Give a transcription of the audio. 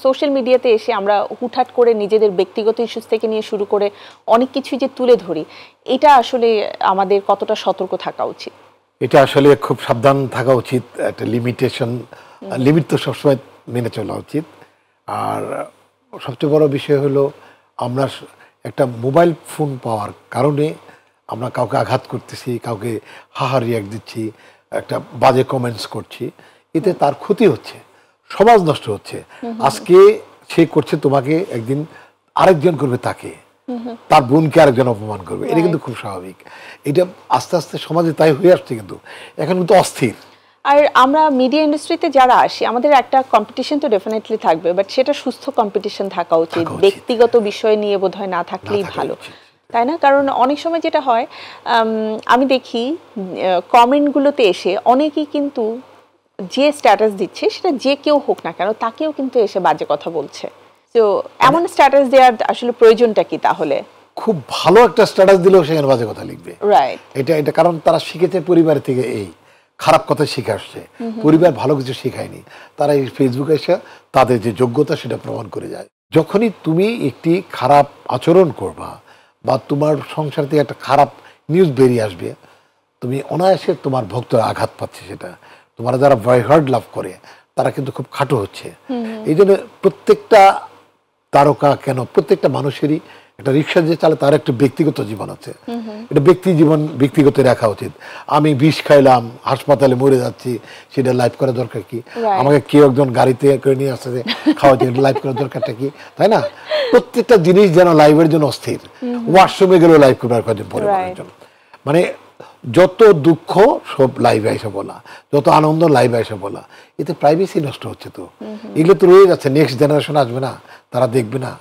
Social মিডিয়াতে এসে আমরা হুটহাট করে নিজেদের ব্যক্তিগত ইস্যুস থেকে নিয়ে শুরু করে অনেক কিছু যে তুলে ধরি, এটা আসলে আমাদের কতটা সতর্ক থাকা উচিত? এটা আসলে খুব সাবধান থাকা উচিত। একটা লিমিট তো সবসময় মেনে চলা উচিত। আর সবচেয়ে বড় বিষয় হলো আমরা একটা মোবাইল ফোন পাওয়ার কারণে আমরা কাউকে আঘাত করতেছি, কাউকে হাহা রিয়াক্ট দিচ্ছি, একটা বাজে কমেন্টস করছি, এতে তার ক্ষতি হচ্ছে, সমাজ নষ্ট হচ্ছে। আজকে সে করছে তোমাকে, একদিন আরেকজন করবে তাকে, তার বোনকে আরেকজন অপমান করবে। এটা কিন্তু খুব স্বাভাবিক। এটা আস্তে আস্তে সমাজে তাই হয়ে আসছে, কিন্তু এখন কিন্তু অস্থির। আর আমরা মিডিয়া ইন্ডাস্ট্রিতে যারা আসি, আমাদের একটা কম্পিটিশন তো ডেফিনেটলি থাকবে, বাট সেটা সুস্থ কম্পিটিশন থাকা উচিত। ব্যক্তিগত বিষয় নিয়ে বোধহয় না থাকলেই ভালো, তাই না? কারণ অনেক সময় যেটা হয়, আমি দেখি কমেন্টগুলোতে এসে অনেকেই কিন্তু যে স্ট্যাটাস দিচ্ছে, সেটা যে কেউ হোক না কেন, তাকেও কিন্তু এসে বাজে কথা বলছে। তো এমন স্ট্যাটাস দেওয়ার আসলে প্রয়োজনটা কি তাহলে? খুব ভালো একটা স্ট্যাটাস দিলেও সেখানে বাজে কথা লিখবে। রাইট। এটা কারণ তারা শিখেছে পরিবার থেকে, এই খারাপ কথা শিখে আসছে, পরিবার ভালো কিছু শেখায়নি। তারা এই ফেসবুকে এসে তাদের যে যোগ্যতা সেটা প্রমাণ করে যায়। যখনই তুমি একটি খারাপ আচরণ করবা বা তোমার সংসার থেকে একটা খারাপ নিউজ বেরিয়ে আসবে, তুমি অনায়াসে তোমার ভক্তরা আঘাত পাচ্ছে। সেটা তোমার যারা ভয়হার্ড লাভ করে তারা কিন্তু খুব খাটো হচ্ছে। এই জন্য প্রত্যেকটা তারকা কেন, প্রত্যেকটা মানুষেরই একটা রিক্সা যে চালে তার একটা ব্যক্তিগত জীবন আছে। এটা ব্যক্তিগত রাখা উচিত। আমি বিষ খাইলাম, হাসপাতালে মরে যাচ্ছি, সেটা লাইভ করা দরকার কি? আমাকে কেউ একজন গাড়িতে করে নিয়ে আসছে খাওয়াতে, লাইভ করার দরকারটা কি? তাই না? প্রত্যেকটা জিনিস যেন লাইভের জন্য অস্থির। ওয়াশরুমে গেলেও লাইভ করবার কদিন পরে মানে যত দুঃখ সব লাইভে এসে বলা, যত আনন্দ লাইভে এসে বলা, এতে প্রাইভেসি নষ্ট হচ্ছে। তো এগুলো তো রয়ে যাচ্ছে, নেক্সট জেনারেশন আসবে না, তারা দেখবে না।